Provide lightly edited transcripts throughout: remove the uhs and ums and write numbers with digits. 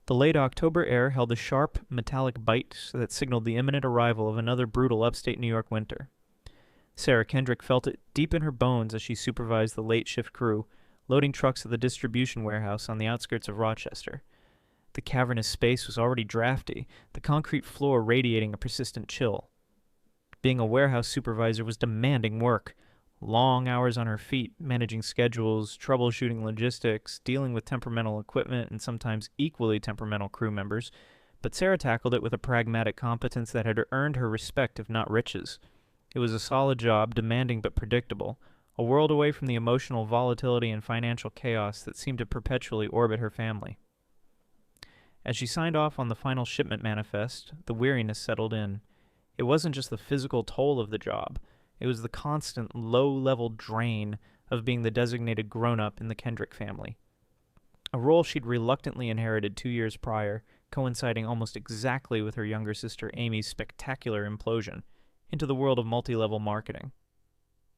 The late October air held a sharp, metallic bite that signaled the imminent arrival of another brutal upstate New York winter. Sarah Kendrick felt it deep in her bones as she supervised the late shift crew, loading trucks at the distribution warehouse on the outskirts of Rochester. The cavernous space was already drafty, the concrete floor radiating a persistent chill. Being a warehouse supervisor was demanding work. Long hours on her feet, managing schedules, troubleshooting logistics, dealing with temperamental equipment and sometimes equally temperamental crew members, but Sarah tackled it with a pragmatic competence that had earned her respect if not riches. It was a solid job, demanding but predictable, a world away from the emotional volatility and financial chaos that seemed to perpetually orbit her family. As she signed off on the final shipment manifest, the weariness settled in. It wasn't just the physical toll of the job. It was the constant, low-level drain of being the designated grown-up in the Kendrick family. A role she'd reluctantly inherited 2 years prior, coinciding almost exactly with her younger sister Amy's spectacular implosion into the world of multi-level marketing.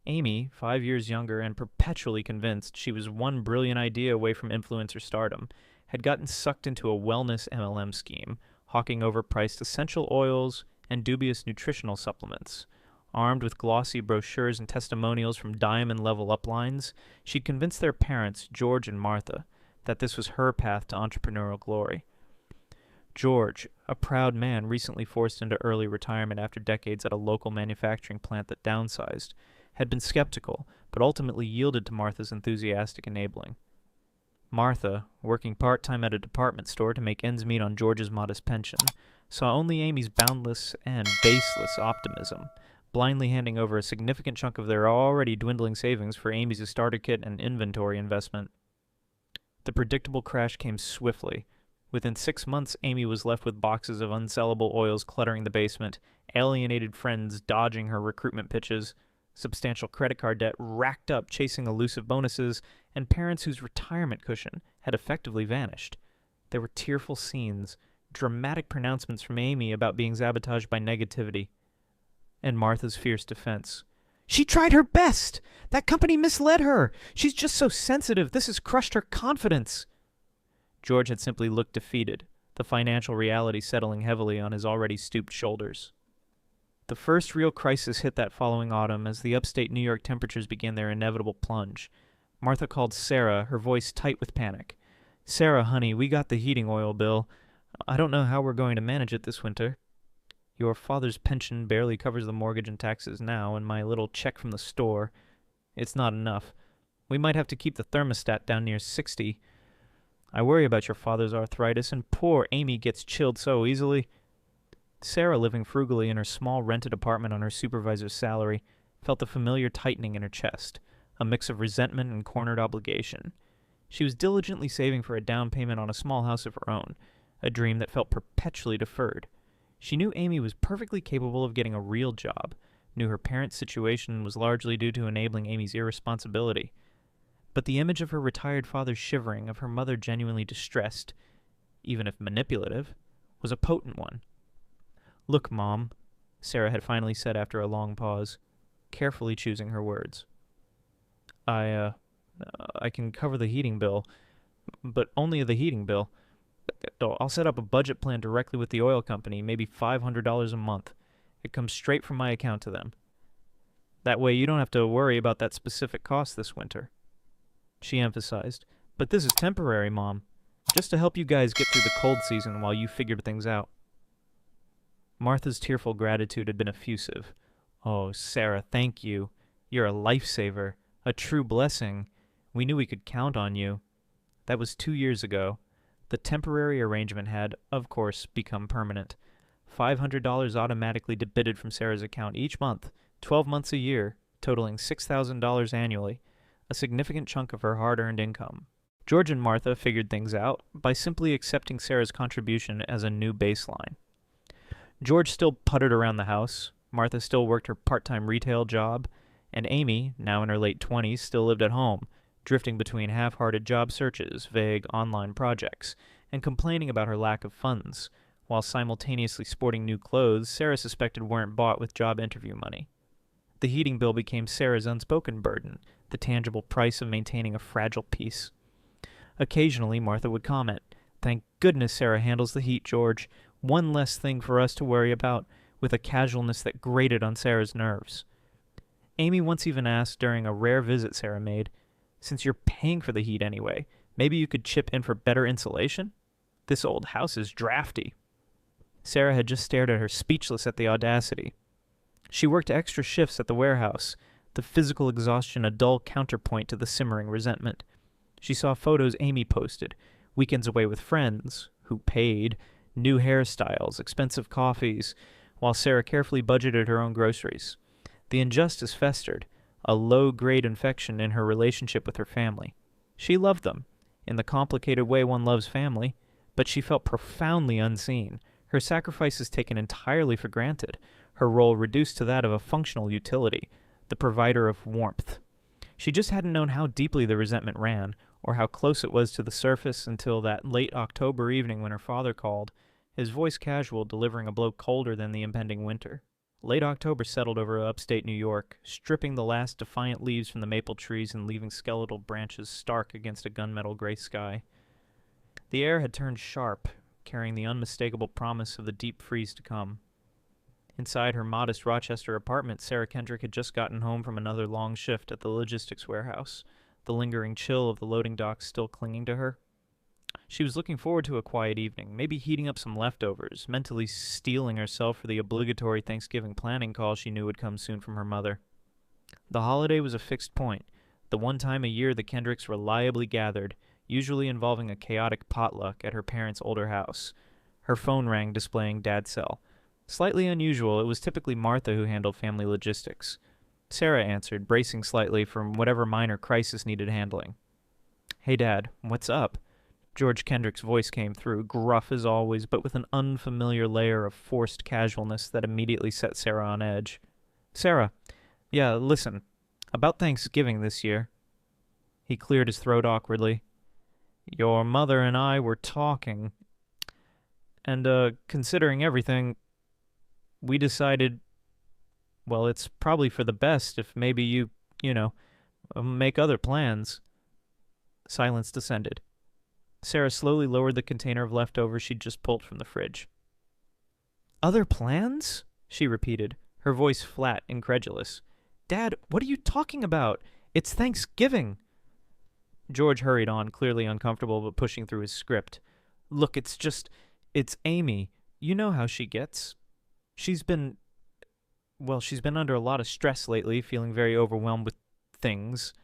Amy, 5 years younger and perpetually convinced she was one brilliant idea away from influencer stardom, had gotten sucked into a wellness MLM scheme, hawking overpriced essential oils and dubious nutritional supplements. Armed with glossy brochures and testimonials from diamond-level uplines, she'd convinced their parents, George and Martha, that this was her path to entrepreneurial glory. George, a proud man recently forced into early retirement after decades at a local manufacturing plant that downsized, had been skeptical, but ultimately yielded to Martha's enthusiastic enabling. Martha, working part-time at a department store to make ends meet on George's modest pension, saw only Amy's boundless and baseless optimism, blindly handing over a significant chunk of their already dwindling savings for Amy's starter kit and inventory investment. The predictable crash came swiftly. Within 6 months, Amy was left with boxes of unsellable oils cluttering the basement, alienated friends dodging her recruitment pitches, substantial credit card debt racked up chasing elusive bonuses, and parents whose retirement cushion had effectively vanished. There were tearful scenes, dramatic pronouncements from Amy about being sabotaged by negativity, and Martha's fierce defense. "She tried her best! That company misled her! She's just so sensitive! This has crushed her confidence!" George had simply looked defeated, the financial reality settling heavily on his already stooped shoulders. The first real crisis hit that following autumn as the upstate New York temperatures began their inevitable plunge. Martha called Sarah, her voice tight with panic. "Sarah, honey, we got the heating oil bill. I don't know how we're going to manage it this winter. Your father's pension barely covers the mortgage and taxes now, and my little check from the store, it's not enough. We might have to keep the thermostat down near 60. I worry about your father's arthritis, and poor Amy gets chilled so easily." Sarah, living frugally in her small rented apartment on her supervisor's salary, felt the familiar tightening in her chest, a mix of resentment and cornered obligation. She was diligently saving for a down payment on a small house of her own, a dream that felt perpetually deferred. She knew Amy was perfectly capable of getting a real job, knew her parents' situation was largely due to enabling Amy's irresponsibility. But the image of her retired father shivering, of her mother genuinely distressed, even if manipulative, was a potent one. "Look, Mom," Sarah had finally said after a long pause, carefully choosing her words. I can cover the heating bill, but only the heating bill. I'll set up a budget plan directly with the oil company, maybe $500 a month. It comes straight from my account to them. That way you don't have to worry about that specific cost this winter." She emphasized, "But this is temporary, Mom, just to help you guys get through the cold season while you figure things out." Martha's tearful gratitude had been effusive. "Oh, Sarah, thank you. You're a lifesaver, a true blessing. We knew we could count on you." That was 2 years ago. The temporary arrangement had, of course, become permanent. $500 automatically debited from Sarah's account each month, 12 months a year, totaling $6,000 annually, a significant chunk of her hard-earned income. George and Martha figured things out by simply accepting Sarah's contribution as a new baseline. George still puttered around the house, Martha still worked her part-time retail job, and Amy, now in her late 20s, still lived at home, drifting between half-hearted job searches, vague online projects, and complaining about her lack of funds, while simultaneously sporting new clothes Sarah suspected weren't bought with job interview money. The heating bill became Sarah's unspoken burden, the tangible price of maintaining a fragile peace. Occasionally, Martha would comment, Thank goodness Sarah handles the heat, George. One less thing for us to worry about, with a casualness that grated on Sarah's nerves. Amy once even asked during a rare visit Sarah made, "Since you're paying for the heat anyway, maybe you could chip in for better insulation? This old house is drafty." Sarah had just stared at her, speechless at the audacity. She worked extra shifts at the warehouse, the physical exhaustion a dull counterpoint to the simmering resentment. She saw photos Amy posted, weekends away with friends, who paid, new hairstyles, expensive coffees, while Sarah carefully budgeted her own groceries. The injustice festered, a low-grade infection in her relationship with her family. She loved them, in the complicated way one loves family, but she felt profoundly unseen, her sacrifices taken entirely for granted, her role reduced to that of a functional utility, the provider of warmth. She just hadn't known how deeply the resentment ran, or how close it was to the surface until that late October evening when her father called, his voice casual, delivering a blow colder than the impending winter. Late October settled over upstate New York, stripping the last defiant leaves from the maple trees and leaving skeletal branches stark against a gunmetal gray sky. The air had turned sharp, carrying the unmistakable promise of the deep freeze to come. Inside her modest Rochester apartment, Sarah Kendrick had just gotten home from another long shift at the logistics warehouse, the lingering chill of the loading docks still clinging to her. She was looking forward to a quiet evening, maybe heating up some leftovers, mentally steeling herself for the obligatory Thanksgiving planning call she knew would come soon from her mother. The holiday was a fixed point, the one time a year the Kendricks reliably gathered, usually involving a chaotic potluck at her parents' older house. Her phone rang, displaying Dad's cell. Slightly unusual, it was typically Martha who handled family logistics. Sarah answered, bracing slightly from whatever minor crisis needed handling. "Hey, Dad, what's up?" George Kendrick's voice came through, gruff as always, but with an unfamiliar layer of forced casualness that immediately set Sarah on edge. "Sarah, yeah, listen, about Thanksgiving this year." He cleared his throat awkwardly. "Your mother and I were talking, and, considering everything, we decided, well, it's probably for the best if maybe you make other plans." Silence descended. Sarah slowly lowered the container of leftovers she'd just pulled from the fridge. "Other plans?" she repeated, her voice flat, incredulous. "Dad, what are you talking about? It's Thanksgiving." George hurried on, clearly uncomfortable but pushing through his script. "Look, it's Amy. You know how she gets. She's been under a lot of stress lately, feeling very overwhelmed with things."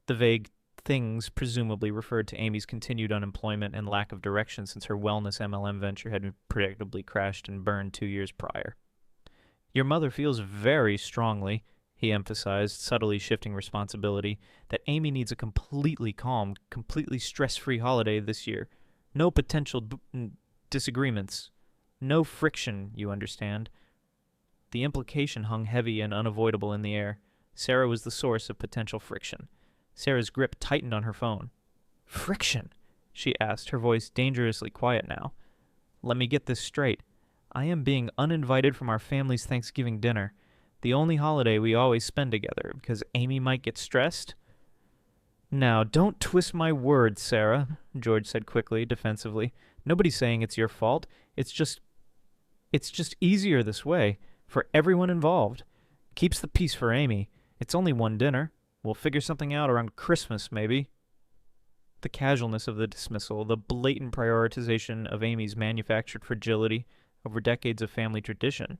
The vague things presumably referred to Amy's continued unemployment and lack of direction since her wellness MLM venture had predictably crashed and burned 2 years prior. "Your mother feels very strongly," he emphasized, subtly shifting responsibility, "that Amy needs a completely calm, completely stress-free holiday this year. No potential disagreements. No friction, you understand." The implication hung heavy and unavoidable in the air. Sarah was the source of potential friction. Sarah's grip tightened on her phone. "Friction?" she asked, her voice dangerously quiet now. "Let me get this straight. I am being uninvited from our family's Thanksgiving dinner, the only holiday we always spend together, because Amy might get stressed?" "Now, don't twist my words, Sarah," George said quickly, defensively. "Nobody's saying it's your fault. It's just easier this way, for everyone involved. Keeps the peace for Amy. It's only one dinner. We'll figure something out around Christmas, maybe." The casualness of the dismissal, the blatant prioritization of Amy's manufactured fragility over decades of family tradition,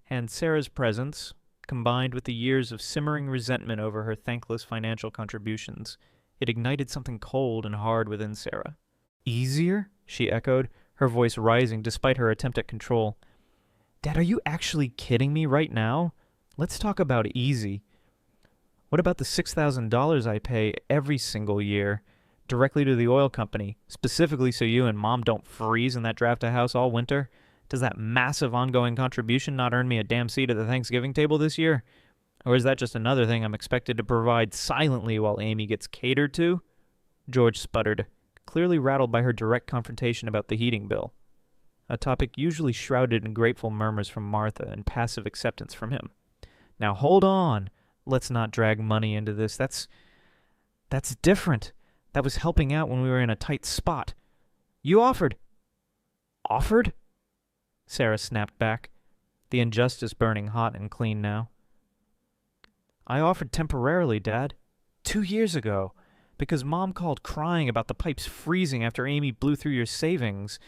and Sarah's presence, combined with the years of simmering resentment over her thankless financial contributions, it ignited something cold and hard within Sarah. "Easier?" she echoed, her voice rising despite her attempt at control. "Dad, are you actually kidding me right now? Let's talk about easy. What about the $6,000 I pay every single year, directly to the oil company, specifically so you and Mom don't freeze in that draft house all winter? Does that massive ongoing contribution not earn me a damn seat at the Thanksgiving table this year? Or is that just another thing I'm expected to provide silently while Amy gets catered to?" George sputtered, clearly rattled by her direct confrontation about the heating bill, a topic usually shrouded in grateful murmurs from Martha and passive acceptance from him. "Now hold on. Let's not drag money into this. That's different. That was helping out when we were in a tight spot." You offered. Offered? Sarah snapped back, the injustice burning hot and clean now. I offered temporarily, Dad. 2 years ago. Because Mom called crying about the pipes freezing after Amy blew through your savings.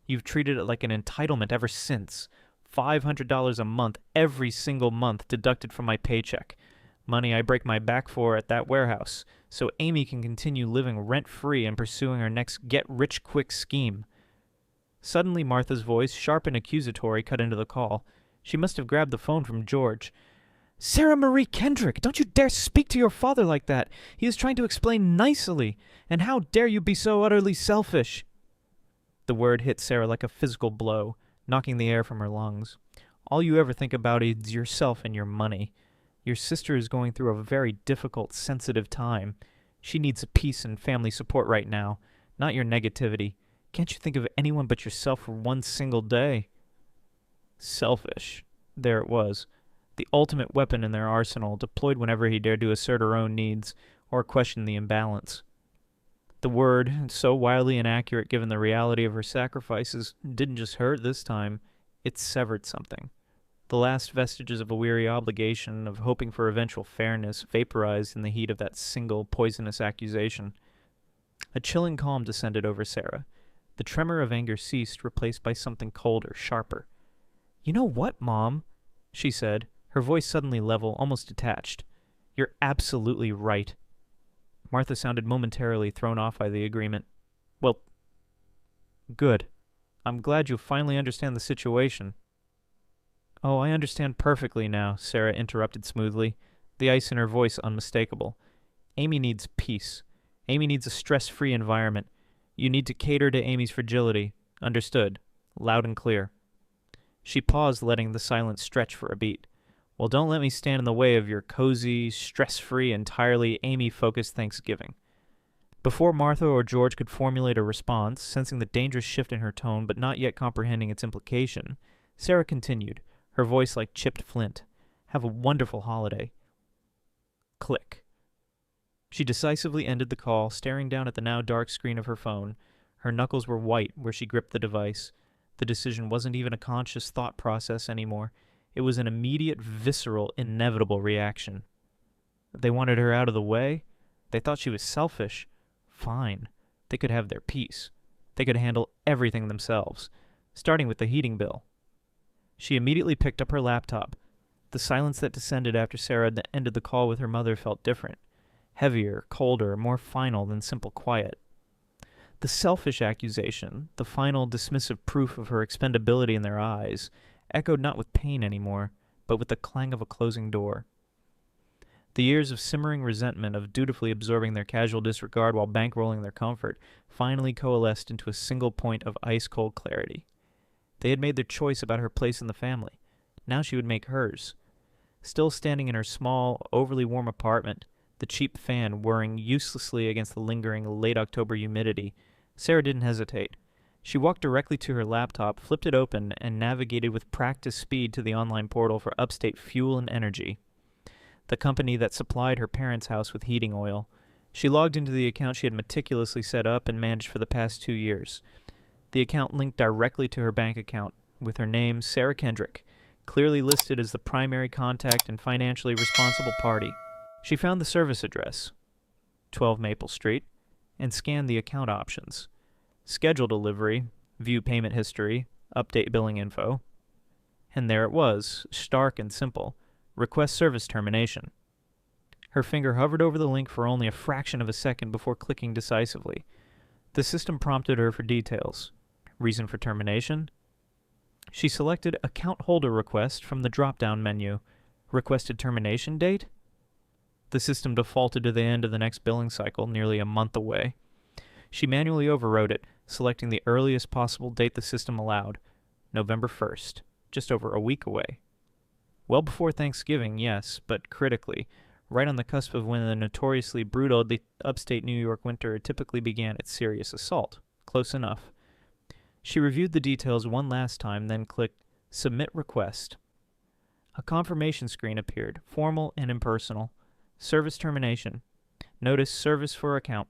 You've treated it like an entitlement ever since. $500 a month, every single month, deducted from my paycheck. Money I break my back for at that warehouse, so Amy can continue living rent-free and pursuing her next get-rich-quick scheme. Suddenly Martha's voice, sharp and accusatory, cut into the call. She must have grabbed the phone from George. Sarah Marie Kendrick, don't you dare speak to your father like that. He is trying to explain nicely. And how dare you be so utterly selfish? The word hit Sarah like a physical blow, knocking the air from her lungs. All you ever think about is yourself and your money. Your sister is going through a very difficult, sensitive time. She needs peace and family support right now, not your negativity. Can't you think of anyone but yourself for one single day? Selfish. There it was. The ultimate weapon in their arsenal, deployed whenever he dared to assert her own needs or question the imbalance. The word, so wildly inaccurate given the reality of her sacrifices, didn't just hurt this time, it severed something. The last vestiges of a weary obligation, of hoping for eventual fairness, vaporized in the heat of that single poisonous accusation. A chilling calm descended over Sarah. The tremor of anger ceased, replaced by something colder, sharper. You know what, Mom? She said, her voice suddenly level, almost detached. You're absolutely right. Martha sounded momentarily thrown off by the agreement. Well, good. I'm glad you finally understand the situation. Oh, I understand perfectly now, Sarah interrupted smoothly, the ice in her voice unmistakable. Amy needs peace. Amy needs a stress-free environment. You need to cater to Amy's fragility. Understood. Loud and clear. She paused, letting the silence stretch for a beat. Well, don't let me stand in the way of your cozy, stress-free, entirely Amy-focused Thanksgiving. Before Martha or George could formulate a response, sensing the dangerous shift in her tone but not yet comprehending its implication, Sarah continued, her voice like chipped flint. Have a wonderful holiday. Click. She decisively ended the call, staring down at the now dark screen of her phone. Her knuckles were white where she gripped the device. The decision wasn't even a conscious thought process anymore. It was an immediate, visceral, inevitable reaction. They wanted her out of the way? They thought she was selfish? Fine. They could have their peace. They could handle everything themselves, starting with the heating bill. She immediately picked up her laptop. The silence that descended after Sarah ended the call with her mother felt different. Heavier, colder, more final than simple quiet. The selfish accusation, the final dismissive proof of her expendability in their eyes, echoed not with pain anymore, but with the clang of a closing door. The years of simmering resentment, of dutifully absorbing their casual disregard while bankrolling their comfort, finally coalesced into a single point of ice-cold clarity. They had made their choice about her place in the family. Now she would make hers. Still standing in her small, overly warm apartment, the cheap fan whirring uselessly against the lingering late-October humidity, Sarah didn't hesitate. She walked directly to her laptop, flipped it open, and navigated with practice speed to the online portal for Upstate Fuel and Energy, the company that supplied her parents' house with heating oil. She logged into the account she had meticulously set up and managed for the past 2 years. The account linked directly to her bank account, with her name, Sarah Kendrick, clearly listed as the primary contact and financially responsible party. She found the service address, 12 Maple Street, and scanned the account options. Schedule delivery, view payment history, update billing info. And there it was, stark and simple. Request service termination. Her finger hovered over the link for only a fraction of a second before clicking decisively. The system prompted her for details. Reason for termination? She selected Account Holder Request from the drop-down menu. Requested termination date? The system defaulted to the end of the next billing cycle, nearly a month away. She manually overrode it, selecting the earliest possible date the system allowed, November 1st, just over a week away. Well before Thanksgiving, yes, but critically, right on the cusp of when the notoriously brutal upstate New York winter typically began its serious assault. Close enough. She reviewed the details one last time, then clicked Submit Request. A confirmation screen appeared, formal and impersonal. Service termination. Notice service for account.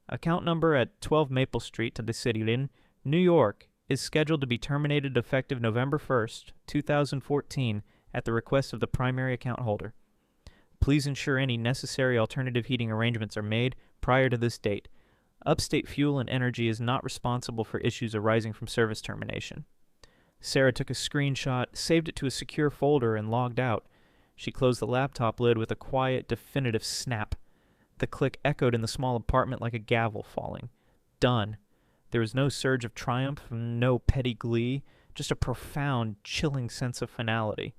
Account number at 12 Maple Street to the City, New York, is scheduled to be terminated effective November 1st, 2014, at the request of the primary account holder. Please ensure any necessary alternative heating arrangements are made prior to this date. Upstate Fuel and Energy is not responsible for issues arising from service termination. Sarah took a screenshot, saved it to a secure folder, and logged out. She closed the laptop lid with a quiet, definitive snap. The click echoed in the small apartment like a gavel falling. Done. There was no surge of triumph, no petty glee, just a profound, chilling sense of finality.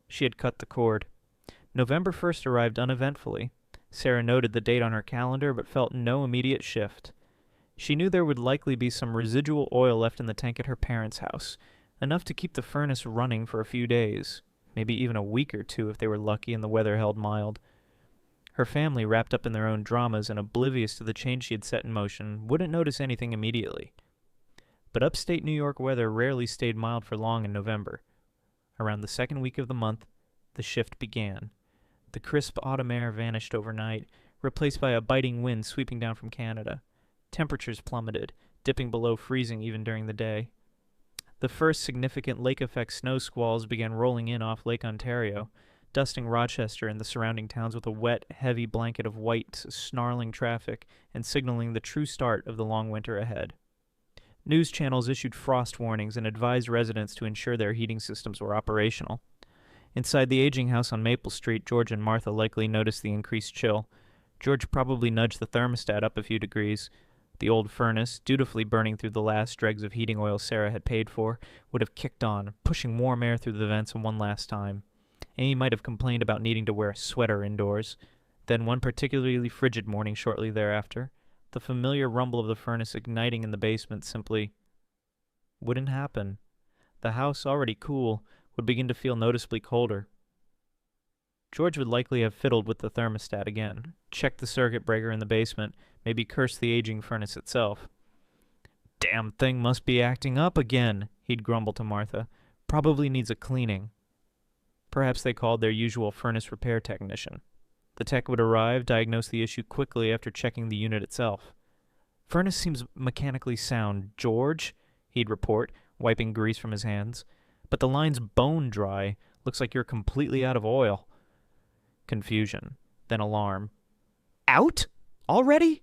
She had cut the cord. November 1st arrived uneventfully. Sarah noted the date on her calendar, but felt no immediate shift. She knew there would likely be some residual oil left in the tank at her parents' house, enough to keep the furnace running for a few days, maybe even a week or two if they were lucky and the weather held mild. Her family, wrapped up in their own dramas and oblivious to the change she had set in motion, wouldn't notice anything immediately. But upstate New York weather rarely stayed mild for long in November. Around the second week of the month, the shift began. The crisp autumn air vanished overnight, replaced by a biting wind sweeping down from Canada. Temperatures plummeted, dipping below freezing even during the day. The first significant lake-effect snow squalls began rolling in off Lake Ontario, dusting Rochester and the surrounding towns with a wet, heavy blanket of white, snarling traffic and signaling the true start of the long winter ahead. News channels issued frost warnings and advised residents to ensure their heating systems were operational. Inside the aging house on Maple Street, George and Martha likely noticed the increased chill. George probably nudged the thermostat up a few degrees. The old furnace, dutifully burning through the last dregs of heating oil Sarah had paid for, would have kicked on, pushing warm air through the vents one last time. Amy might have complained about needing to wear a sweater indoors. Then one particularly frigid morning shortly thereafter, the familiar rumble of the furnace igniting in the basement simply wouldn't happen. The house, already cool, would begin to feel noticeably colder. George would likely have fiddled with the thermostat again, checked the circuit breaker in the basement, maybe cursed the aging furnace itself. "Damn thing must be acting up again," he'd grumble to Martha. "Probably needs a cleaning." Perhaps they called their usual furnace repair technician. The tech would arrive, diagnose the issue quickly after checking the unit itself. "Furnace seems mechanically sound, George," he'd report, wiping grease from his hands. "But the line's bone dry. Looks like you're completely out of oil." Confusion, then alarm. "Out? Already?"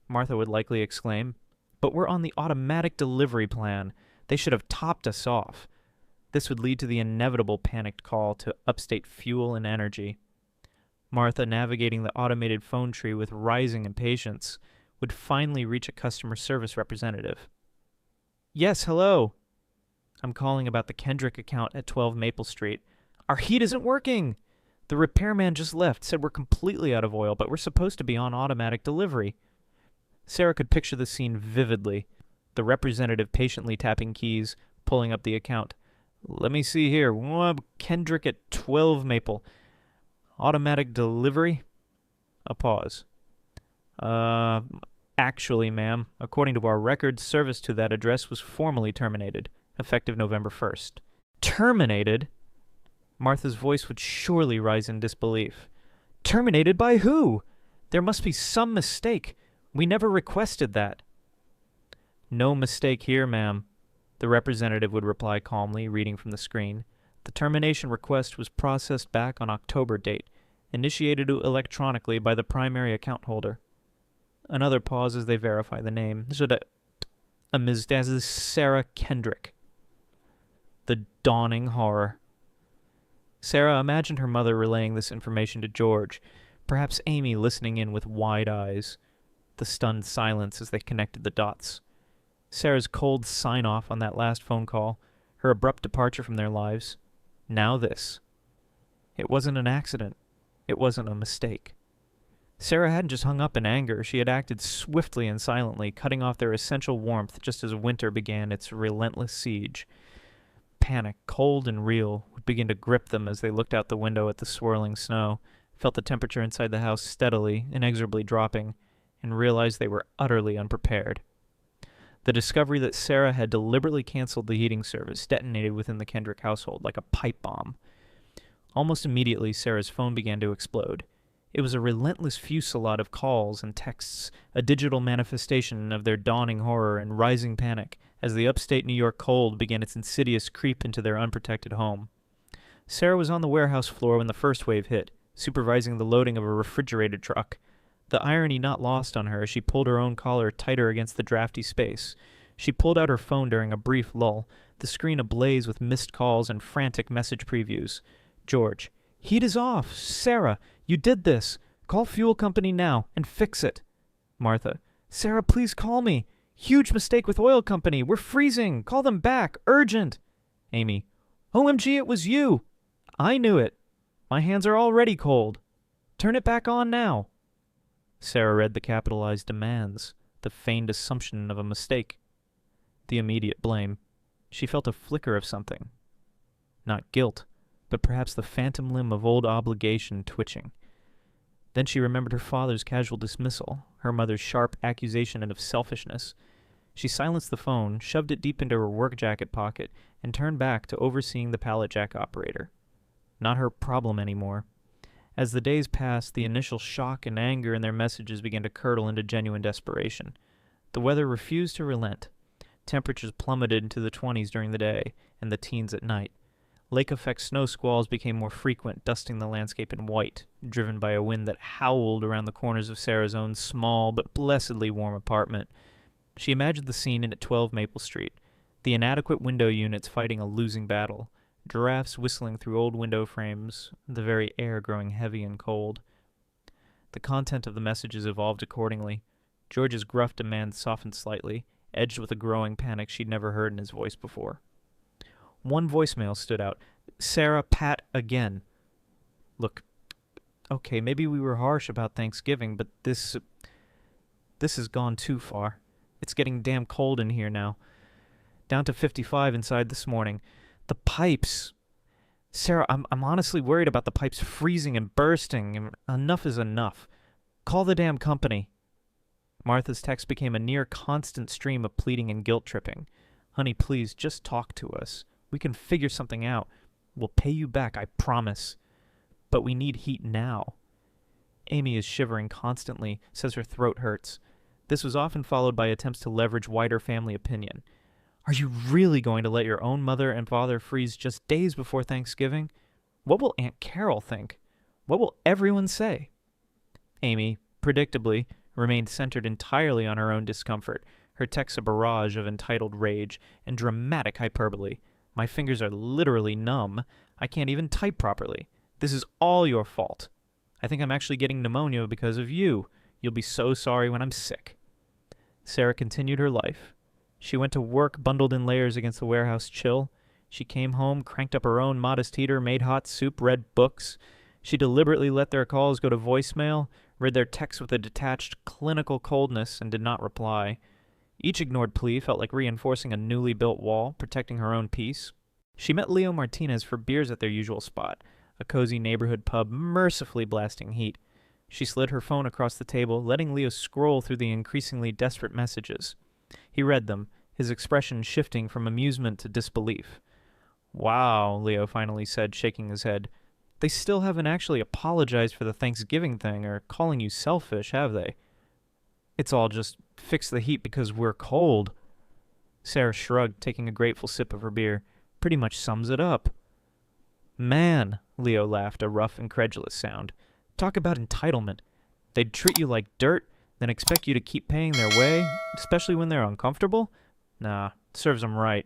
Martha would likely exclaim. "But we're on the automatic delivery plan. They should have topped us off." This would lead to the inevitable panicked call to Upstate Fuel and Energy. Martha, navigating the automated phone tree with rising impatience, would finally reach a customer service representative. "Yes, hello. I'm calling about the Kendrick account at 12 Maple Street. Our heat isn't working. The repairman just left, said we're completely out of oil, but we're supposed to be on automatic delivery." Sarah could picture the scene vividly, the representative patiently tapping keys, pulling up the account. "Let me see here. Kendrick at 12 Maple. Automatic delivery?" A pause. Actually, ma'am, according to our records, service to that address was formally terminated, effective November 1st. Terminated? Martha's voice would surely rise in disbelief. Terminated by who? There must be some mistake. We never requested that. "No mistake here, ma'am," the representative would reply calmly, reading from the screen. "The termination request was processed back on October date, initiated electronically by the primary account holder." Another pause as they verify the name. Amidst as is Sarah Kendrick. The dawning horror. Sarah imagined her mother relaying this information to George, perhaps Amy listening in with wide eyes. The stunned silence as they connected the dots. Sarah's cold sign-off on that last phone call, her abrupt departure from their lives. Now this. It wasn't an accident. It wasn't a mistake. Sarah hadn't just hung up in anger. She had acted swiftly and silently, cutting off their essential warmth just as winter began its relentless siege. Panic, cold and real, would begin to grip them as they looked out the window at the swirling snow, felt the temperature inside the house steadily, inexorably dropping, and realized they were utterly unprepared. The discovery that Sarah had deliberately canceled the heating service detonated within the Kendrick household like a pipe bomb. Almost immediately, Sarah's phone began to explode. It was a relentless fusillade of calls and texts, a digital manifestation of their dawning horror and rising panic as the upstate New York cold began its insidious creep into their unprotected home. Sarah was on the warehouse floor when the first wave hit, supervising the loading of a refrigerated truck. The irony not lost on her as she pulled her own collar tighter against the drafty space. She pulled out her phone during a brief lull, the screen ablaze with missed calls and frantic message previews. George: "Heat is off. Sarah, you did this. Call fuel company now and fix it." Martha: "Sarah, please call me. Huge mistake with oil company. We're freezing. Call them back. Urgent." Amy: "OMG, it was you. I knew it. My hands are already cold. Turn it back on now." Sarah read the capitalized demands, the feigned assumption of a mistake. The immediate blame. She felt a flicker of something. Not guilt, but perhaps the phantom limb of old obligation twitching. Then she remembered her father's casual dismissal, her mother's sharp accusation of selfishness. She silenced the phone, shoved it deep into her work jacket pocket, and turned back to overseeing the pallet jack operator. Not her problem anymore. As the days passed, the initial shock and anger in their messages began to curdle into genuine desperation. The weather refused to relent. Temperatures plummeted into the 20s during the day, and the teens at night. Lake-effect snow squalls became more frequent, dusting the landscape in white, driven by a wind that howled around the corners of Sarah's own small but blessedly warm apartment. She imagined the scene at 12 Maple Street, the inadequate window units fighting a losing battle, giraffes whistling through old window frames, the very air growing heavy and cold. The content of the messages evolved accordingly. George's gruff demands softened slightly, edged with a growing panic she'd never heard in his voice before. One voicemail stood out. "Sarah, Pat again. Look, okay, maybe we were harsh about Thanksgiving, but this has gone too far. It's getting damn cold in here now. Down to 55 inside this morning. The pipes. Sarah, I'm honestly worried about the pipes freezing and bursting. Enough is enough. Call the damn company." Martha's text became a near constant stream of pleading and guilt-tripping. "Honey, please, just talk to us. We can figure something out. We'll pay you back, I promise. But we need heat now." Amy is shivering constantly, says her throat hurts. This was often followed by attempts to leverage wider family opinion. "Are you really going to let your own mother and father freeze just days before Thanksgiving? What will Aunt Carol think? What will everyone say?" Amy, predictably, remained centered entirely on her own discomfort, her text a barrage of entitled rage and dramatic hyperbole. "My fingers are literally numb. I can't even type properly. This is all your fault. I think I'm actually getting pneumonia because of you. You'll be so sorry when I'm sick." Sarah continued her life. She went to work bundled in layers against the warehouse chill. She came home, cranked up her own modest heater, made hot soup, read books. She deliberately let their calls go to voicemail, read their texts with a detached, clinical coldness, and did not reply. Each ignored plea felt like reinforcing a newly built wall, protecting her own peace. She met Leo Martinez for beers at their usual spot, a cozy neighborhood pub mercifully blasting heat. She slid her phone across the table, letting Leo scroll through the increasingly desperate messages. He read them, his expression shifting from amusement to disbelief. "Wow," Leo finally said, shaking his head. "They still haven't actually apologized for the Thanksgiving thing or calling you selfish, have they? It's all just fix the heat because we're cold." Sarah shrugged, taking a grateful sip of her beer. "Pretty much sums it up." "Man," Leo laughed, a rough, incredulous sound. "Talk about entitlement. They'd treat you like dirt, then expect you to keep paying their way, especially when they're uncomfortable? Nah, serves 'em right.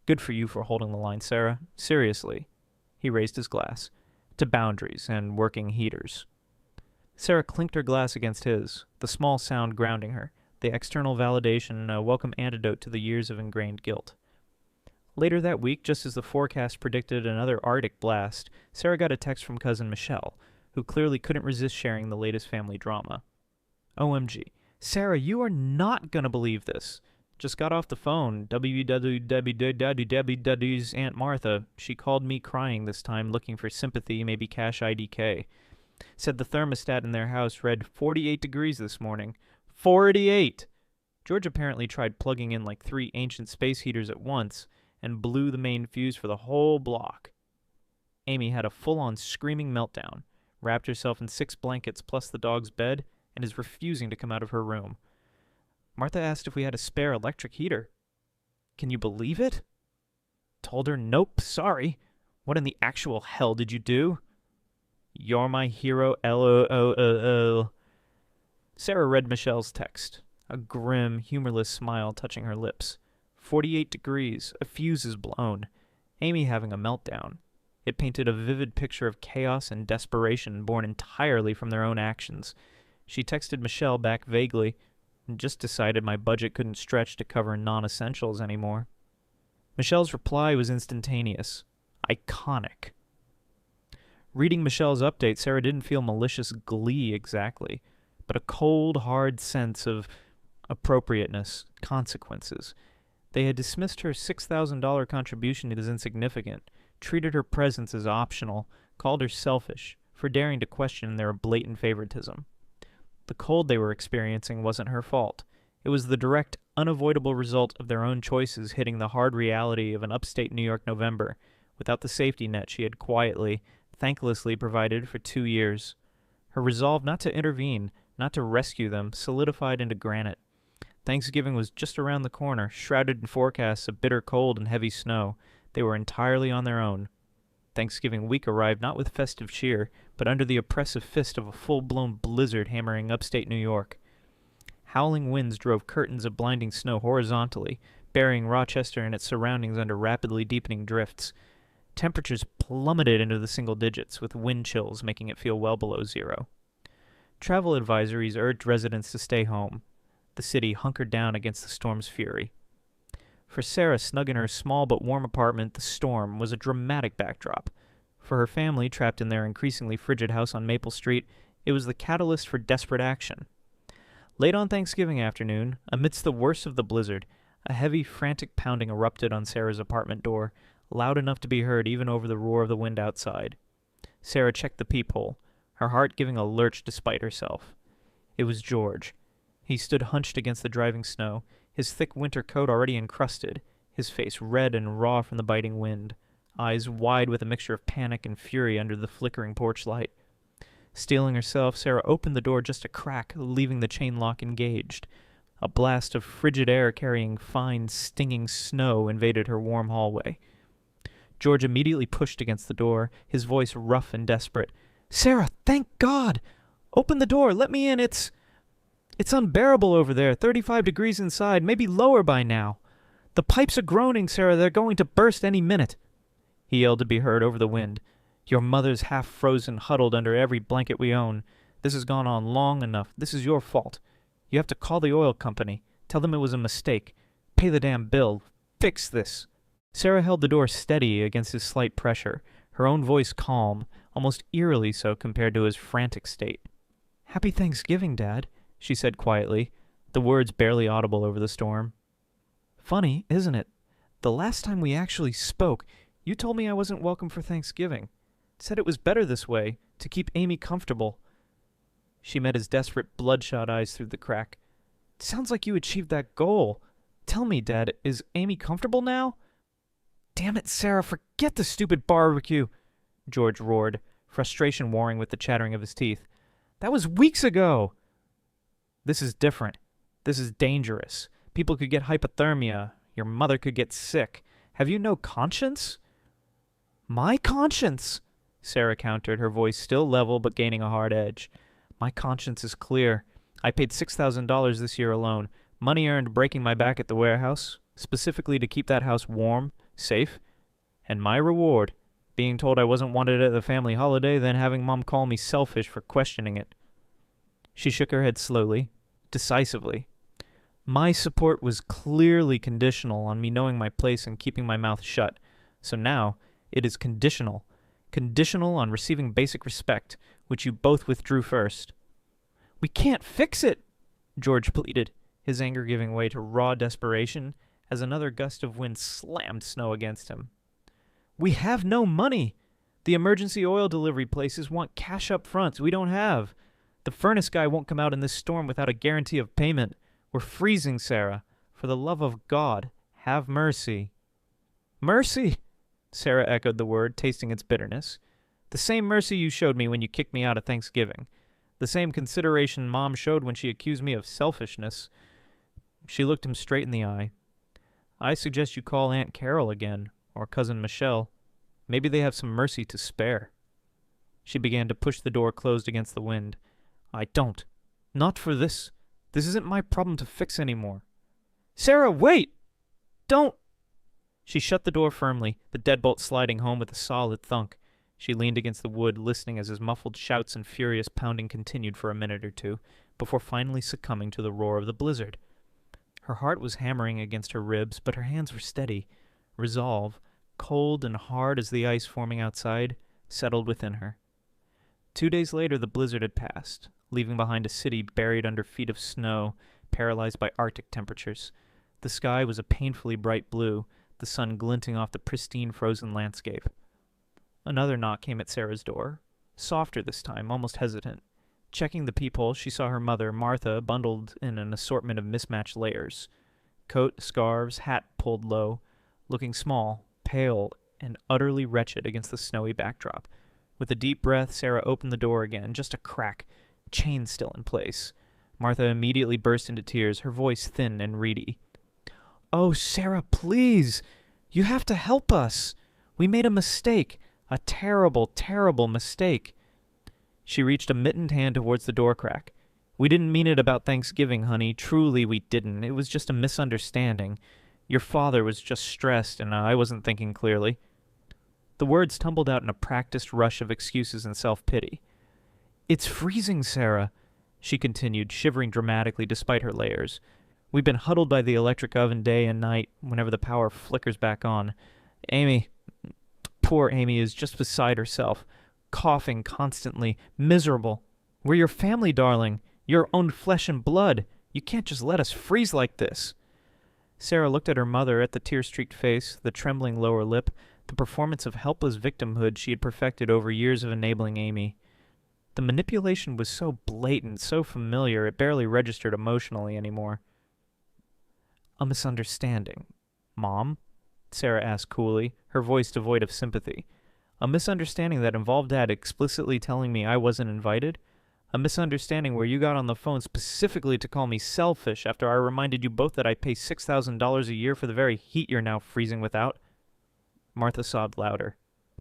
Good for you for holding the line, Sarah. Seriously." He raised his glass. "To boundaries and working heaters." Sarah clinked her glass against his, the small sound grounding her, the external validation a welcome antidote to the years of ingrained guilt. Later that week, just as the forecast predicted another Arctic blast, Sarah got a text from cousin Michelle, who clearly couldn't resist sharing the latest family drama. "OMG. Sarah, you are not gonna believe this. Just got off the phone. Debbie's Aunt Martha. She called me crying this time, looking for sympathy, maybe cash IDK. Said the thermostat in their house read 48 degrees this morning. 48! George apparently tried plugging in like 3 ancient space heaters at once and blew the main fuse for the whole block." Amy had a full-on screaming meltdown, wrapped herself in 6 blankets plus the dog's bed, and is refusing to come out of her room. Martha asked if we had a spare electric heater. Can you believe it? Told her, nope, sorry. What in the actual hell did you do? You're my hero, LOOO. Sarah read Michelle's text, a grim, humorless smile touching her lips. 48 degrees, a fuse is blown. Amy having a meltdown. It painted a vivid picture of chaos and desperation born entirely from their own actions. She texted Michelle back vaguely, and just decided my budget couldn't stretch to cover non-essentials anymore. Michelle's reply was instantaneous. Iconic. Reading Michelle's update, Sarah didn't feel malicious glee exactly, but a cold, hard sense of appropriateness, consequences. They had dismissed her $6,000 contribution as insignificant, treated her presence as optional, called her selfish for daring to question their blatant favoritism. The cold they were experiencing wasn't her fault. It was the direct, unavoidable result of their own choices hitting the hard reality of an upstate New York November, without the safety net she had quietly, thanklessly provided for 2 years. Her resolve not to intervene, not to rescue them, solidified into granite. Thanksgiving was just around the corner, shrouded in forecasts of bitter cold and heavy snow. They were entirely on their own. Thanksgiving week arrived not with festive cheer, but under the oppressive fist of a full-blown blizzard hammering upstate New York. Howling winds drove curtains of blinding snow horizontally, burying Rochester and its surroundings under rapidly deepening drifts. Temperatures plummeted into the single digits, with wind chills making it feel well below zero. Travel advisories urged residents to stay home. The city hunkered down against the storm's fury. For Sarah, snug in her small but warm apartment, the storm was a dramatic backdrop. For her family, trapped in their increasingly frigid house on Maple Street, it was the catalyst for desperate action. Late on Thanksgiving afternoon, amidst the worst of the blizzard, a heavy, frantic pounding erupted on Sarah's apartment door, loud enough to be heard even over the roar of the wind outside. Sarah checked the peephole, her heart giving a lurch despite herself. It was George. He stood hunched against the driving snow, his thick winter coat already encrusted, his face red and raw from the biting wind, eyes wide with a mixture of panic and fury under the flickering porch light. Steeling herself, Sarah opened the door just a crack, leaving the chain lock engaged. A blast of frigid air carrying fine, stinging snow invaded her warm hallway. George immediately pushed against the door, his voice rough and desperate. "Sarah, thank God! Open the door, let me in, It's unbearable over there, 35 degrees inside, maybe lower by now. The pipes are groaning, Sarah, they're going to burst any minute." He yelled to be heard over the wind. "Your mother's half frozen, huddled under every blanket we own. This has gone on long enough. This is your fault. You have to call the oil company. Tell them it was a mistake. Pay the damn bill. Fix this." Sarah held the door steady against his slight pressure, her own voice calm, almost eerily so compared to his frantic state. "Happy Thanksgiving, Dad," she said quietly, the words barely audible over the storm. "Funny, isn't it? The last time we actually spoke, you told me I wasn't welcome for Thanksgiving. Said it was better this way, to keep Amy comfortable." She met his desperate, bloodshot eyes through the crack. "Sounds like you achieved that goal. Tell me, Dad, is Amy comfortable now?" "Damn it, Sarah, forget the stupid barbecue," George roared, frustration warring with the chattering of his teeth. "That was weeks ago." "This is different. This is dangerous. People could get hypothermia. Your mother could get sick. Have you no conscience?" "My conscience?" Sarah countered, her voice still level but gaining a hard edge. "My conscience is clear. I paid $6,000 this year alone, money earned breaking my back at the warehouse, specifically to keep that house warm, safe, and my reward, being told I wasn't wanted at the family holiday, then having Mom call me selfish for questioning it." She shook her head slowly, decisively. "My support was clearly conditional on me knowing my place and keeping my mouth shut, so now it is conditional. Conditional on receiving basic respect, which you both withdrew first." "We can't fix it," George pleaded, his anger giving way to raw desperation as another gust of wind slammed snow against him. "We have no money. The emergency oil delivery places want cash up front we don't have. The furnace guy won't come out in this storm without a guarantee of payment. We're freezing, Sarah. For the love of God, have mercy." "Mercy?" Sarah echoed the word, tasting its bitterness. The same mercy you showed me when you kicked me out of Thanksgiving. The same consideration Mom showed when she accused me of selfishness. She looked him straight in the eye. I suggest you call Aunt Carol again, or Cousin Michelle. Maybe they have some mercy to spare. She began to push the door closed against the wind. I don't. Not for this. This isn't my problem to fix anymore. Sarah, wait! Don't! She shut the door firmly, the deadbolt sliding home with a solid thunk. She leaned against the wood, listening as his muffled shouts and furious pounding continued for a minute or two, before finally succumbing to the roar of the blizzard. Her heart was hammering against her ribs, but her hands were steady. Resolve, cold and hard as the ice forming outside, settled within her. 2 days later the blizzard had passed, leaving behind a city buried under feet of snow, paralyzed by Arctic temperatures. The sky was a painfully bright blue, the sun glinting off the pristine frozen landscape. Another knock came at Sarah's door, softer this time, almost hesitant. Checking the peephole, she saw her mother, Martha, bundled in an assortment of mismatched layers. Coat, scarves, hat pulled low, looking small, pale, and utterly wretched against the snowy backdrop. With a deep breath, Sarah opened the door again, just a crack, chain still in place. Martha immediately burst into tears, her voice thin and reedy. Oh, Sarah, please! You have to help us! We made a mistake. A terrible, terrible mistake. She reached a mittened hand towards the door crack. We didn't mean it about Thanksgiving, honey. Truly we didn't. It was just a misunderstanding. Your father was just stressed, and I wasn't thinking clearly. The words tumbled out in a practiced rush of excuses and self-pity. It's freezing, Sarah, she continued, shivering dramatically despite her layers. We've been huddled by the electric oven day and night whenever the power flickers back on. Poor Amy is just beside herself, coughing constantly, miserable. We're your family, darling, your own flesh and blood. You can't just let us freeze like this. Sarah looked at her mother, at the tear-streaked face, the trembling lower lip, the performance of helpless victimhood she had perfected over years of enabling Amy. The manipulation was so blatant, so familiar, it barely registered emotionally anymore. A misunderstanding. Mom? Sarah asked coolly, her voice devoid of sympathy. A misunderstanding that involved Dad explicitly telling me I wasn't invited? A misunderstanding where you got on the phone specifically to call me selfish after I reminded you both that I pay $6,000 a year for the very heat you're now freezing without? Martha sobbed louder.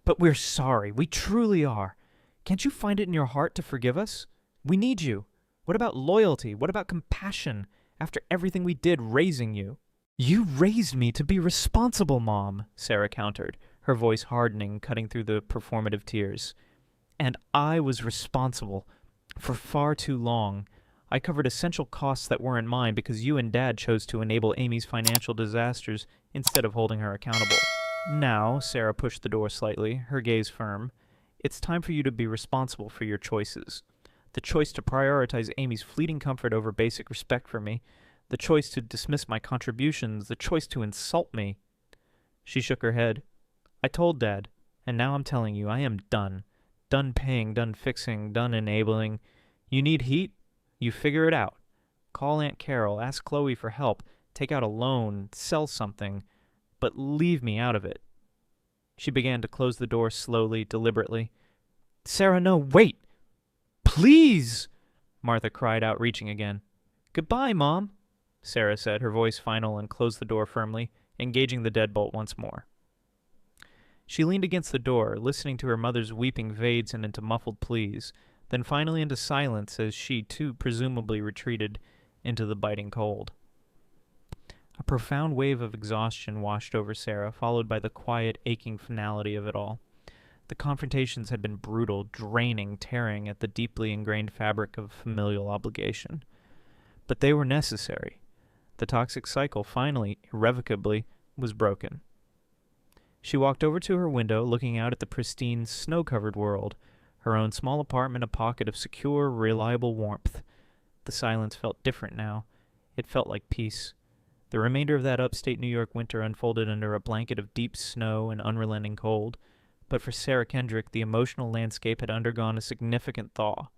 But we're sorry. We truly are. Can't you find it in your heart to forgive us? We need you. What about loyalty? What about compassion after everything we did raising you? You raised me to be responsible, Mom, Sarah countered, her voice hardening, cutting through the performative tears. And I was responsible for far too long. I covered essential costs that weren't mine because you and Dad chose to enable Amy's financial disasters instead of holding her accountable. Now, Sarah pushed the door slightly, her gaze firm, it's time for you to be responsible for your choices. The choice to prioritize Amy's fleeting comfort over basic respect for me, the choice to dismiss my contributions, the choice to insult me. She shook her head. I told Dad, and now I'm telling you, I am done. Done paying, done fixing, done enabling. You need heat? You figure it out. Call Aunt Carol, ask Chloe for help, take out a loan, sell something, but leave me out of it. She began to close the door slowly, deliberately. Sarah, no, wait! Please! Martha cried out, reaching again. Goodbye, Mom, Sarah said, her voice final, and closed the door firmly, engaging the deadbolt once more. She leaned against the door, listening to her mother's weeping fades and into muffled pleas, then finally into silence as she, too, presumably retreated into the biting cold. A profound wave of exhaustion washed over Sarah, followed by the quiet, aching finality of it all. The confrontations had been brutal, draining, tearing at the deeply ingrained fabric of familial obligation. But they were necessary. The toxic cycle finally, irrevocably, was broken. She walked over to her window, looking out at the pristine, snow-covered world, her own small apartment a pocket of secure, reliable warmth. The silence felt different now. It felt like peace. The remainder of that upstate New York winter unfolded under a blanket of deep snow and unrelenting cold, but for Sarah Kendrick, the emotional landscape had undergone a significant thaw.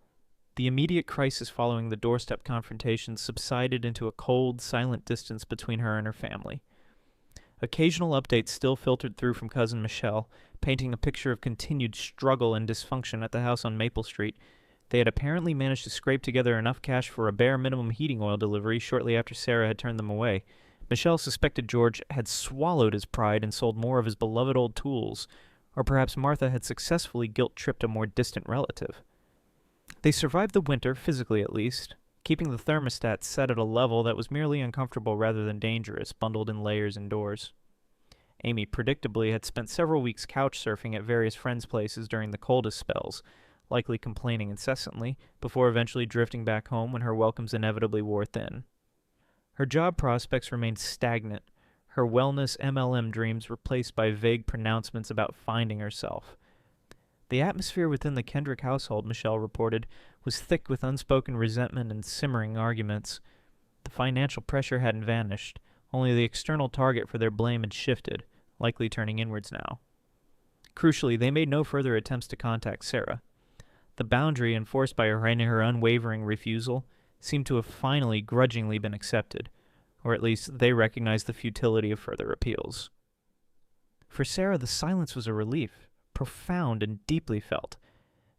The immediate crisis following the doorstep confrontation subsided into a cold, silent distance between her and her family. Occasional updates still filtered through from cousin Michelle, painting a picture of continued struggle and dysfunction at the house on Maple Street. They had apparently managed to scrape together enough cash for a bare minimum heating oil delivery shortly after Sarah had turned them away. Michelle suspected George had swallowed his pride and sold more of his beloved old tools, or perhaps Martha had successfully guilt-tripped a more distant relative. They survived the winter, physically at least, keeping the thermostat set at a level that was merely uncomfortable rather than dangerous, bundled in layers indoors. Amy predictably had spent several weeks couch surfing at various friends' places during the coldest spells, likely complaining incessantly, before eventually drifting back home when her welcomes inevitably wore thin. Her job prospects remained stagnant, her wellness MLM dreams replaced by vague pronouncements about finding herself. The atmosphere within the Kendrick household, Michelle reported, was thick with unspoken resentment and simmering arguments. The financial pressure hadn't vanished, only the external target for their blame had shifted, likely turning inwards now. Crucially, they made no further attempts to contact Sarah. The boundary enforced by her and her unwavering refusal seemed to have finally grudgingly been accepted, or at least they recognized the futility of further appeals. For Sarah, the silence was a relief, profound and deeply felt.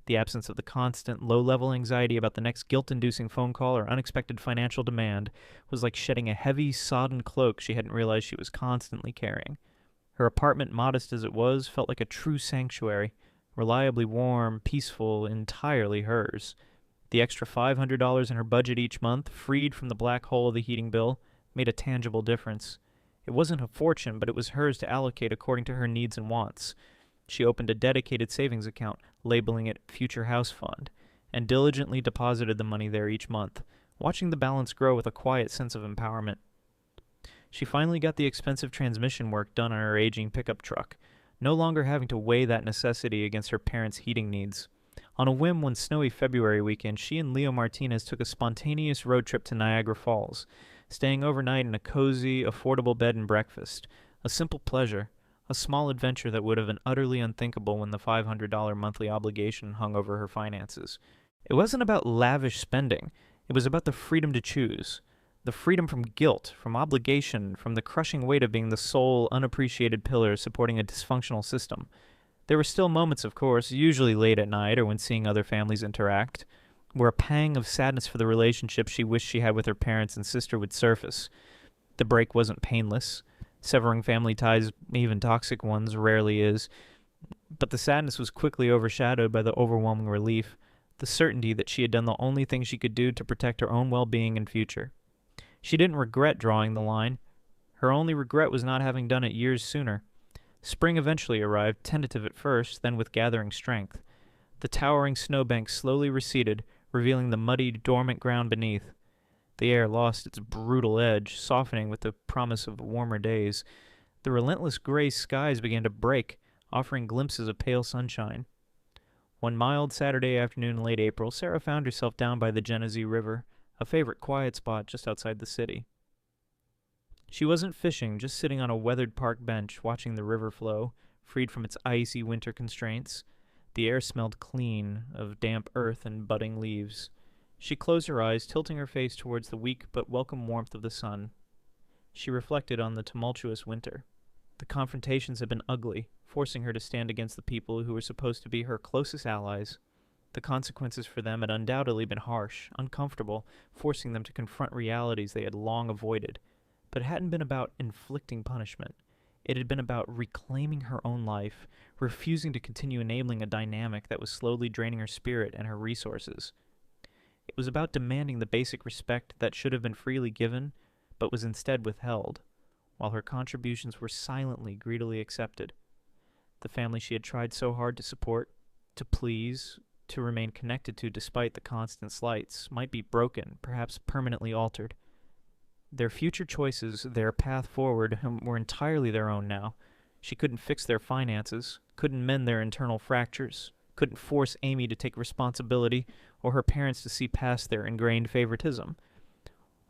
The absence of the constant, low-level anxiety about the next guilt-inducing phone call or unexpected financial demand was like shedding a heavy, sodden cloak she hadn't realized she was constantly carrying. Her apartment, modest as it was, felt like a true sanctuary, reliably warm, peaceful, entirely hers. The extra $500 in her budget each month, freed from the black hole of the heating bill, made a tangible difference. It wasn't a fortune, but it was hers to allocate according to her needs and wants. She opened a dedicated savings account, labeling it Future House Fund, and diligently deposited the money there each month, watching the balance grow with a quiet sense of empowerment. She finally got the expensive transmission work done on her aging pickup truck, no longer having to weigh that necessity against her parents' heating needs. On a whim one snowy February weekend, she and Leo Martinez took a spontaneous road trip to Niagara Falls, staying overnight in a cozy, affordable bed and breakfast. A simple pleasure, a small adventure that would have been utterly unthinkable when the $500 monthly obligation hung over her finances. It wasn't about lavish spending. It was about the freedom to choose. The freedom from guilt, from obligation, from the crushing weight of being the sole, unappreciated pillar supporting a dysfunctional system. There were still moments, of course, usually late at night or when seeing other families interact, where a pang of sadness for the relationship she wished she had with her parents and sister would surface. The break wasn't painless. Severing family ties, even toxic ones, rarely is. But the sadness was quickly overshadowed by the overwhelming relief, the certainty that she had done the only thing she could do to protect her own well-being and future. She didn't regret drawing the line. Her only regret was not having done it years sooner. Spring eventually arrived, tentative at first, then with gathering strength. The towering snowbank slowly receded, revealing the muddy, dormant ground beneath. The air lost its brutal edge, softening with the promise of warmer days. The relentless gray skies began to break, offering glimpses of pale sunshine. One mild Saturday afternoon in late April, Sarah found herself down by the Genesee River, a favorite quiet spot just outside the city. She wasn't fishing, just sitting on a weathered park bench, watching the river flow, freed from its icy winter constraints. The air smelled clean, of damp earth and budding leaves. She closed her eyes, tilting her face towards the weak but welcome warmth of the sun. She reflected on the tumultuous winter. The confrontations had been ugly, forcing her to stand against the people who were supposed to be her closest allies. The consequences for them had undoubtedly been harsh, uncomfortable, forcing them to confront realities they had long avoided. But it hadn't been about inflicting punishment. It had been about reclaiming her own life, refusing to continue enabling a dynamic that was slowly draining her spirit and her resources. It was about demanding the basic respect that should have been freely given, but was instead withheld, while her contributions were silently, greedily accepted. The family she had tried so hard to support, to please, to remain connected to despite the constant slights, might be broken, perhaps permanently altered. Their future choices, their path forward, were entirely their own now. She couldn't fix their finances, couldn't mend their internal fractures, couldn't force Amy to take responsibility or her parents to see past their ingrained favoritism.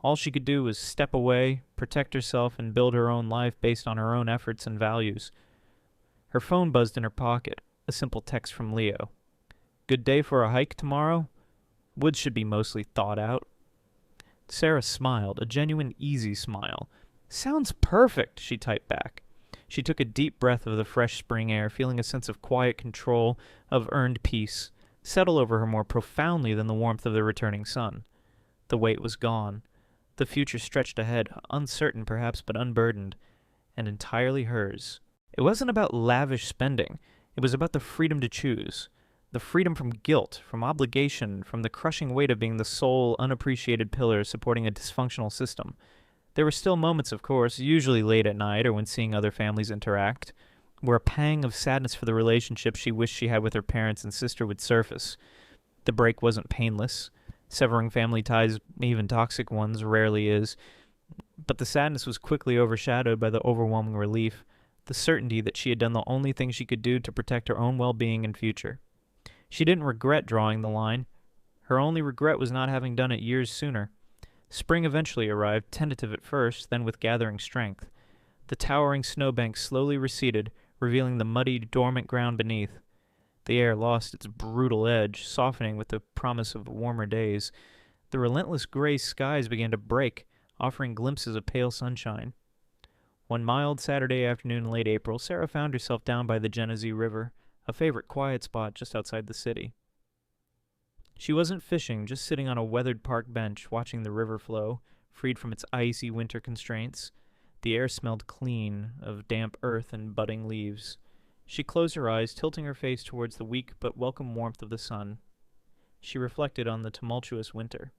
All she could do was step away, protect herself, and build her own life based on her own efforts and values. Her phone buzzed in her pocket, a simple text from Leo. "Good day for a hike tomorrow? Woods should be mostly thawed out." Sarah smiled, a genuine, easy smile. "Sounds perfect," she typed back. She took a deep breath of the fresh spring air, feeling a sense of quiet control, of earned peace, settle over her more profoundly than the warmth of the returning sun. The weight was gone. The future stretched ahead, uncertain perhaps, but unburdened, and entirely hers. It wasn't about lavish spending. It was about the freedom to choose. The freedom from guilt, from obligation, from the crushing weight of being the sole, unappreciated pillar supporting a dysfunctional system. There were still moments, of course, usually late at night or when seeing other families interact, where a pang of sadness for the relationship she wished she had with her parents and sister would surface. The break wasn't painless. Severing family ties, even toxic ones, rarely is. But the sadness was quickly overshadowed by the overwhelming relief, the certainty that she had done the only thing she could do to protect her own well-being and future. She didn't regret drawing the line. Her only regret was not having done it years sooner. Spring eventually arrived, tentative at first, then with gathering strength. The towering snowbank slowly receded, revealing the muddy, dormant ground beneath. The air lost its brutal edge, softening with the promise of warmer days. The relentless gray skies began to break, offering glimpses of pale sunshine. One mild Saturday afternoon in late April, Sarah found herself down by the Genesee River, a favorite quiet spot just outside the city. She wasn't fishing, just sitting on a weathered park bench, watching the river flow, freed from its icy winter constraints. The air smelled clean, of damp earth and budding leaves. She closed her eyes, tilting her face towards the weak but welcome warmth of the sun. She reflected on the tumultuous winter.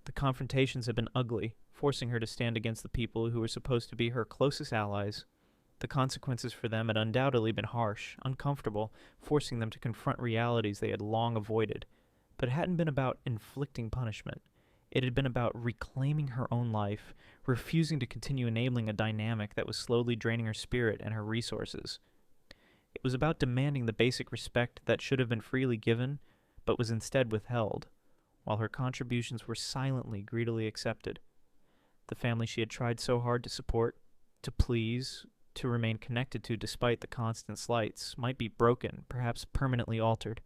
The confrontations had been ugly, forcing her to stand against the people who were supposed to be her closest allies. The consequences for them had undoubtedly been harsh, uncomfortable, forcing them to confront realities they had long avoided. But it hadn't been about inflicting punishment. It had been about reclaiming her own life, refusing to continue enabling a dynamic that was slowly draining her spirit and her resources. It was about demanding the basic respect that should have been freely given, but was instead withheld, while her contributions were silently, greedily accepted. The family she had tried so hard to support, to please, to remain connected to despite the constant slights, might be broken, perhaps permanently altered.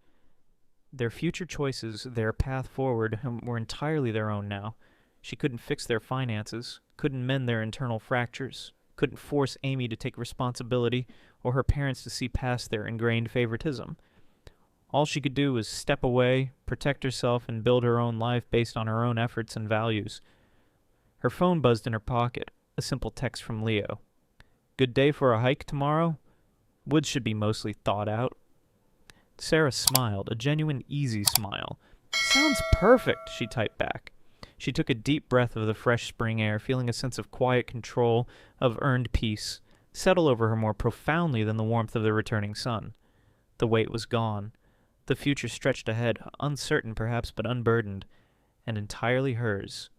Their future choices, their path forward, were entirely their own now. She couldn't fix their finances, couldn't mend their internal fractures, couldn't force Amy to take responsibility or her parents to see past their ingrained favoritism. All she could do was step away, protect herself, and build her own life based on her own efforts and values. Her phone buzzed in her pocket, a simple text from Leo. "Good day for a hike tomorrow? Woods should be mostly thawed out." Sarah smiled, a genuine, easy smile. "Sounds perfect," she typed back. She took a deep breath of the fresh spring air, feeling a sense of quiet control, of earned peace, settle over her more profoundly than the warmth of the returning sun. The weight was gone. The future stretched ahead, uncertain perhaps, but unburdened, and entirely hers.